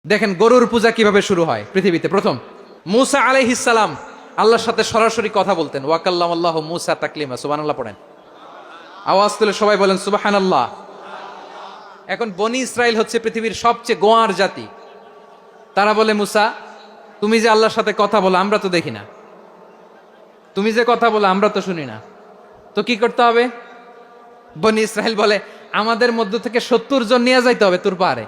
দেখেন গরুর পূজা কিভাবে শুরু হয় পৃথিবীতে প্রথম। মুসা আলাইহিস সালাম আল্লাহর সাথে সরাসরি কথা বলতেন। ওয়াকাল্লাম আল্লাহ মুসা তাকলিমা। সুবহানাল্লাহ পড়েন, আওয়াজ তুলে সবাই বলেন সুবহানাল্লাহ। এখন বনি ইসরাইল হচ্ছে পৃথিবীর সবচেয়ে গোয়ার জাতি। তারা বলে, মুসা তুমি যে আল্লাহর সাথে কথা বলো আমরা তো দেখি না, তুমি যে কথা বলো আমরা তো শুনি না, তো কি করতে হবে? বনি ইসরাইল বলে, আমাদের মধ্য থেকে 70 জন নিয়ে যাইতে হবে তোর পাহাড়ে।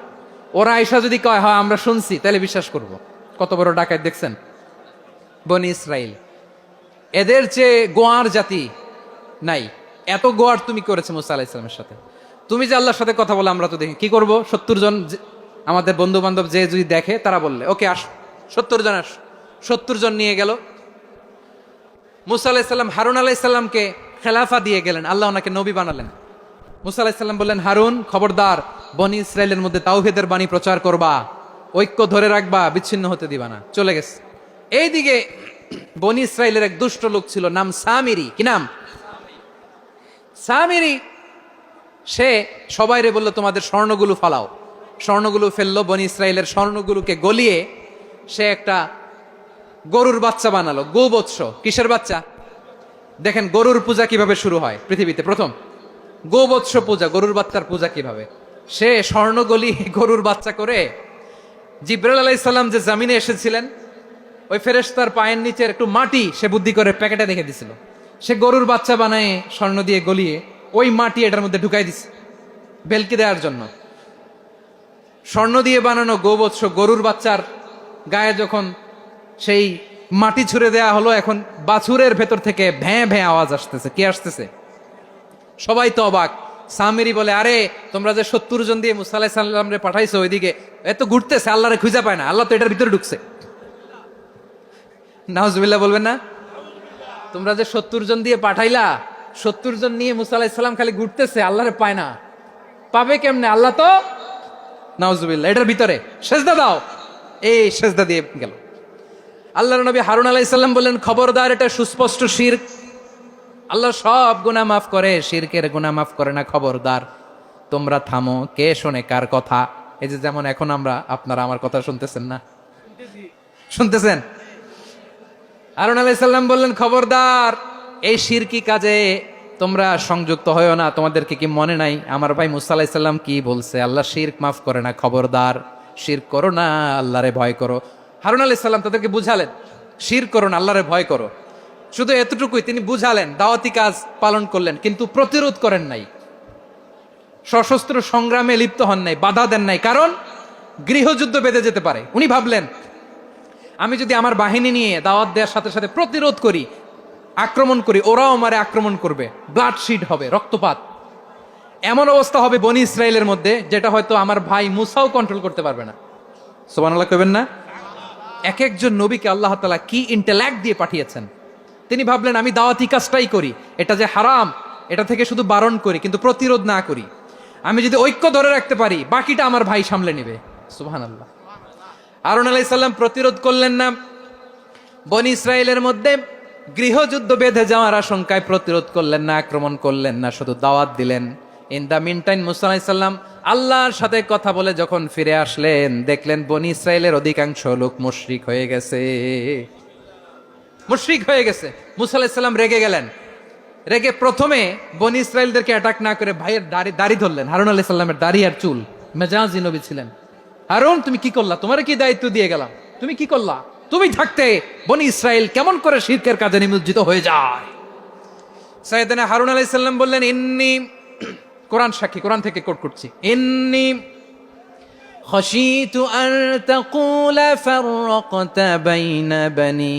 ওরা আয়সা যদি কয় হয় আমরা শুনছি, তাহলে বিশ্বাস করব। কত বড় ডাকাত দেখছেন বনি ইসরাইল। এদের চেয়ে গোয়ার জাতি নাই। এত গোয়ার তুমি করেছে মুসা আলাইহিস সালামের সাথে। তুমি যে আল্লাহর সাথে কথা বলো আমরা তো দেখি, কি করব? 70 জন আমাদের বন্ধু বান্ধব যে যদি দেখে তারা বললে ওকে আস, 70 জন আস। 70 জন নিয়ে গেল। মুসা আলাইহিস সালাম হারুন আলাইহিস সালামকে খেলাফা দিয়ে গেলেন, আল্লাহ ওনাকে নবী বানালেন। মুসা আলাইহিস সালাম বললেন, হারুন খবরদার, বনি ইসরায়েলের মধ্যে তাওহীদের বাণী প্রচার করবা, ঐক্য ধরে রাখবা, বিচ্ছিন্ন হতে দিবা না। চলে গেছে। এইদিকে বনি ইসরায়েলের এক দুষ্ট লোক ছিল, নাম সামিরি। কি নাম? সামিরি। সে সবাইরে বলল তোমাদের স্বর্ণগুলো ফালাও। স্বর্ণগুলো ফেললো, বনি ইসরায়েলের স্বর্ণগুলোকে গলিয়ে সে একটা গরুর বাচ্চা বানালো। গোবৎস। কিসের বাচ্চা? দেখেন গরুর পূজা কিভাবে শুরু হয় পৃথিবীতে প্রথম। গোবৎস পূজা, গরুর বাচ্চার পূজা কিভাবে। সে স্বর্ণ গলি গরুর বাচ্চা করে, জিব্রাইল আলাইহিস সালাম যে জামিনে এসেছিলেন, ওই ফেরেশতার পায়ের নিচের একটু মাটি সে বুদ্ধি করে প্যাকেটে রেখে দিছিল। সে গরুর বাচ্চা বানায় স্বর্ণ দিয়ে গলিয়ে ওই মাটি এটার মধ্যে ঢুকাই দিছে বেলকি দেওয়ার জন্য। স্বর্ণ দিয়ে বানানো গোবৎস গরুর বাচ্চার গায়ে যখন সেই মাটি ছুঁড়ে দেয়া হলো, এখন বাছুরের ভেতর থেকে ভ্যাঁ ভ্যাঁ আওয়াজ আসতেছে। কি আসতেছে? সবাই তো অবাক। সামিরি বলে, আরে তোমরা যে 70 জন দিয়ে মুসা আলাইহিস সালাম রে পাঠাইছো, ওইদিকে এত ঘুরতেছে, আল্লাহরে খুঁজে পায় না, আল্লাহ তো এটার ভিতরে ঢুকছে। নাউজুবিল্লাহ বলবেন না? তোমরা যে 70 জন দিয়ে পাঠাইলা, 70 জন নিয়ে মুসা আলাইহিস সালাম খালি ঘুরতেছে, আল্লাহরে পায় না। পাবে কেমনে? আল্লাহ তো, নাউজুবিল্লাহ, এটার ভিতরে সেজদা দাও। এই সেজদা দিয়ে গেল। আল্লাহর নবী হারুন আলাইহিস সালাম বললেন, খবরদার, এটা সুস্পষ্ট শিরক। আল্লাহ সব গুনাহ মাফ করে, শিরকের গুনাহ মাফ করে না। খবরদার, তোমরা থামো। কে শোনে কার কথা? এই যে যেমন এখন আপনারা আমার কথা শুনতেছেন না? শুনতেছেন? হারুন আলাইহিস সালাম বললেন, খবরদার, এই শিরকি কাজে তোমরা সংযুক্ত হয়ো না। তোমাদেরকে কি মনে নাই আমার ভাই মুসা আলাইহিস সালাম কি বলছে? আল্লাহ শিরক মাফ করে না। খবরদার, শিরক করো না, আল্লাহরে ভয় করো। হারুন আলাইহিস সালাম তাদেরকে বুঝালেন, শিরক করো না, আল্লাহরে ভয় করো। শুধু এতটুকুই তিনি বুঝালেন, দাওয়াতি কাজ পালন করলেন, কিন্তু প্রতিরোধ করেন নাই, সশস্ত্র সংগ্রামে লিপ্ত হন নাই, বাধা দেন নাই। কারণ গৃহযুদ্ধ বেঁধে যেতে পারে। উনি ভাবলেন, আমি যদি আমার বাহিনী নিয়ে দাওয়াত দেওয়ার সাথে সাথে প্রতিরোধ করি, আক্রমণ করি, ওরাও আমারে আক্রমণ করবে, ব্লাডশিড হবে, রক্তপাত। এমন অবস্থা হবে বনি ইসরায়েলের মধ্যে, যেটা হয়তো আমার ভাই মুসাও কন্ট্রোল করতে পারবে না। সুবহানাল্লাহ কইবেন না? এক একজন নবীকে আল্লাহ তাআলা কি ইন্টেলেক্ট দিয়ে পাঠিয়েছেন। তিনি ভাবলেন, আমি দাওয়াতি কাজটাই করি, এটা যে হারাম এটা থেকে শুধু বারণ করি, কিন্তু প্রতিরোধ না করি। আমি যদি ঐক্য ধরে রাখতে পারি, বাকিটা আমার ভাই সামলে নেবে। সুবহানাল্লাহ। হারুন আলাইহিস সালাম প্রতিরোধ করলেন না। বনি ইসরায়েলের মধ্যে গৃহযুদ্ধ বেঁধে যাওয়ার আশঙ্কায় প্রতিরোধ করলেন না, আক্রমণ করলেন না, শুধু দাওয়াত দিলেন। ইন দা মিন টাইম মুসা আলাইহিস সালাম আল্লাহর সাথে কথা বলে যখন ফিরে আসলেন, দেখলেন বনি ইসরায়েলের অধিকাংশ লোক মুশরিক হয়ে গেছে। মুশরিক হয়ে গেছে। মুসা আলাইহিস সালাম রেগে গেলেন। রেগে প্রথমে বনি ইসরায়েলদেরকে অ্যাটাক না করে ভাইয়ের দাড়ি ধরলেন। হারুন আলাইহিস সালামের দাড়ি আর চুল। মেজাজি নবী ছিলেন। হারুন, তুমি কি করলা? তোমার কি দায়িত্ব দিয়ে গেলাম, তুমি কি করলা? তুমি থাকতে বনি ইসরায়েল কেমন করে শিরকের কাজে নিমজ্জিত হয়ে যায়? সাইয়েদনা হারুন আলাইহিস সালাম বললেন, ইন্নী, কোরআন সাক্ষী, কোরআন থেকে কোট করছি, ইন্নী খাশিতু আন তাকুলা ফাররাকতা বাইনা বনি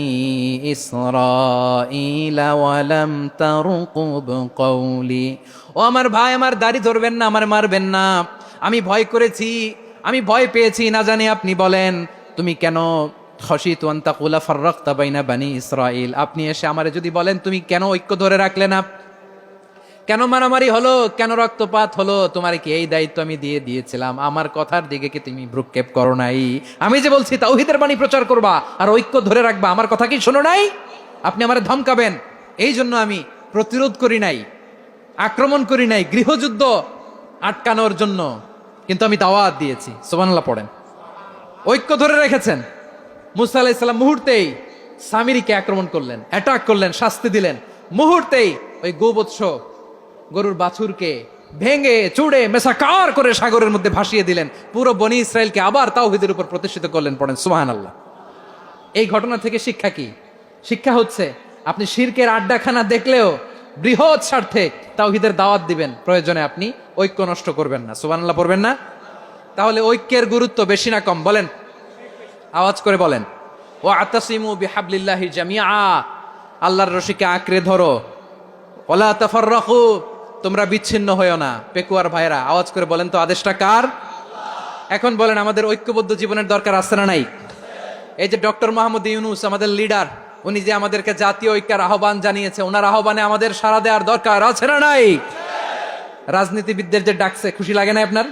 ইসরাঈল ওয়া লাম তারকুব কওলি। ও আমার ভাই, আমার দাড়ি ধরবেন না, আমার মারবেন না। আমি ভয় করেছি, আমি ভয় পেয়েছি, না জানি আপনি বলেন তুমি কেন খাশিতু আন তাকুলা ফাররাকতা বাইনা বনি ইসরাঈল। আপনি এসে আমারে যদি বলেন তুমি কেন ঐক্য ধরে রাখলে না, কেন মারামারি হলো, কেন রক্তপাত হলো, তোমার কি এই দায়িত্ব আমি দিয়েছিলাম? আমার কথার দিকে কি তুমি ভ্রুক্ষেপ করো নাই? আমি যে বলছি তাওহীদের বাণী প্রচার করবা আর ঐক্য ধরে রাখবা, আমার কথা কি শোনো নাই? আপনি আমারে ধমকাবেন, এই জন্য আমি প্রতিরোধ করি নাই, আক্রমণ করি নাই, গৃহযুদ্ধ আটকানোর জন্য কিন্তু আমি দাওয়াত দিয়েছি। সুবহানাল্লাহ পড়েন। ঐক্য ধরে রেখেছেন। মুসা আলাইহিস সালাম মুহূর্তেই সামিরীকে আক্রমণ করলেন, অ্যাটাক করলেন, শাস্তি দিলেন। মুহূর্তেই ওই গোবৎস গরুর বাছুরকে ভেঙে চুড়ে মেসাকার করে সাগরের মধ্যে ভাসিয়ে দিলেন। পুরো বনি ইসরায়েলকে আবার তাওহীদের উপর প্রতিষ্ঠিত করলেন। পড়েন সুবহানাল্লাহ। এই ঘটনা থেকে শিক্ষা কি? শিক্ষা হচ্ছে আপনি শিরকের আড্ডাখানা দেখলেও বৃহৎ স্বার্থে তাওহীদের দাওয়াত দিবেন, প্রয়োজনে আপনি ঐক্য নষ্ট করবেন না। সুবহানাল্লাহ পড়বেন না? তাহলে ঐক্যের গুরুত্ব বেশি না কম বলেন? আওয়াজ করে বলেন। ওয়াতাসিমু বিহাবলিল্লাহি জামিআ, আল্লাহর রশিকে আঁকড়ে ধরো। ওয়ালা তাফাররাকু, তোমরা বিচ্ছিন্ন হয়ো না। পেকুয়ার ভাইরা আওয়াজ করে বলেন তো আদেশটা কার? এখন বলেন আমাদের ঐক্যবদ্ধ জীবনের দরকার আছে না নাই? এই যে ডক্টর মোহাম্মদ ইউনূস আমাদের লিডার, উনি যে আমাদেরকে জাতীয় ঐক্যের আহ্বান জানিয়েছে, ওনার আহ্বানে আমাদের সাড়া দেওয়ার দরকার আছে না নাই? রাজনীতিবিদদের যে ডাকছে খুশি লাগে নাই আপনার?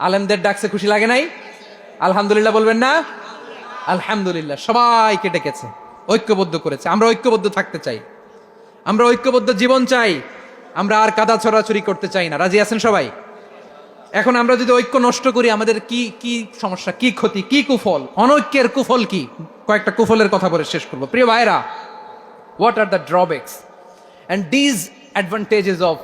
আলেমদের ডাকছে খুশি লাগে নাই? আলহামদুলিল্লাহ বলবেন না? আলহামদুলিল্লাহ। সবাইকে ডেকেছে, ঐক্যবদ্ধ করেছে। আমরা ঐক্যবদ্ধ থাকতে চাই, আমরা ঐক্যবদ্ধ জীবন চাই, আমরা আর কাদা ছড়াছড়ি করতে চাই না। রাজি আছেন সবাই? এখন আমরা যদি ঐক্য নষ্ট করি আমাদের কি কি সমস্যা, কি ক্ষতি, কি কুফল? অনৈক্যের কুফল কি? কয়েকটা কুফলের কথা বলে শেষ করবো। প্রিয় ভাইরা, what are the drawbacks and disadvantages of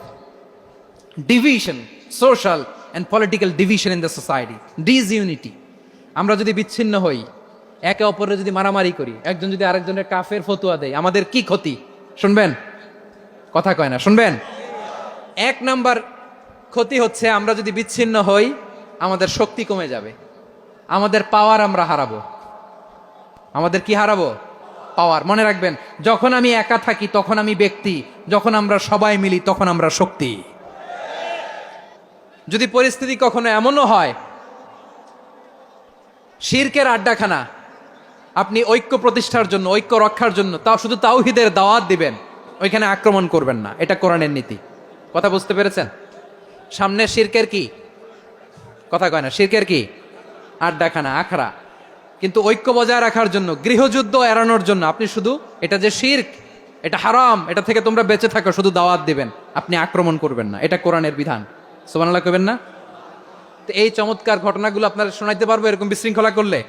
division, social and political division in the society? Disunity. আমরা যদি বিচ্ছিন্ন হই, একে অপরের যদি মারামারি করি, একজন যদি আরেকজনের কাফের ফতুয়া দেয়, আমাদের কি ক্ষতি? শুনবেন? কথা কয় না, শুনবেন? এক নাম্বার ক্ষতি হচ্ছে আমরা যদি বিচ্ছিন্ন হই আমাদের শক্তি কমে যাবে, আমাদের পাওয়ার আমরা হারাবো। আমাদের কি হারাবো? পাওয়ার। মনে রাখবেন, যখন আমি একা থাকি তখন আমি ব্যক্তি, যখন আমরা সবাই মিলি তখন আমরা শক্তি। যদি পরিস্থিতি কখনো এমনও হয় শিরকের আড্ডাখানা, আপনি ঐক্য প্রতিষ্ঠার জন্য, ঐক্য রক্ষার জন্য তাও শুধু তাওহীদের দাওয়াত দিবেন, ওইখানে আক্রমণ করবেন না। এটা কোরআনের নীতি। কথা বুঝতে পেরেছেন? সামনে শিরকের কি? কথা কয় না, শিরকের কি? আড্ডাখানা, আখড়া। কিন্তু ঐক্য বজায় রাখার জন্য, গৃহযুদ্ধ এড়ানোর জন্য আপনি শুধু এটা যে শিরক, এটা হারাম, এটা থেকে তোমরা বেঁচে থাকো, শুধু দাওয়াত দিবেন, আপনি আক্রমণ করবেন না। এটা কোরআনের বিধান। সুবহানাল্লাহ কইবেন না? তো এই চমৎকার ঘটনাগুলো আপনারা শোনাইতে পারবো এরকম বিশৃঙ্খলা করলে?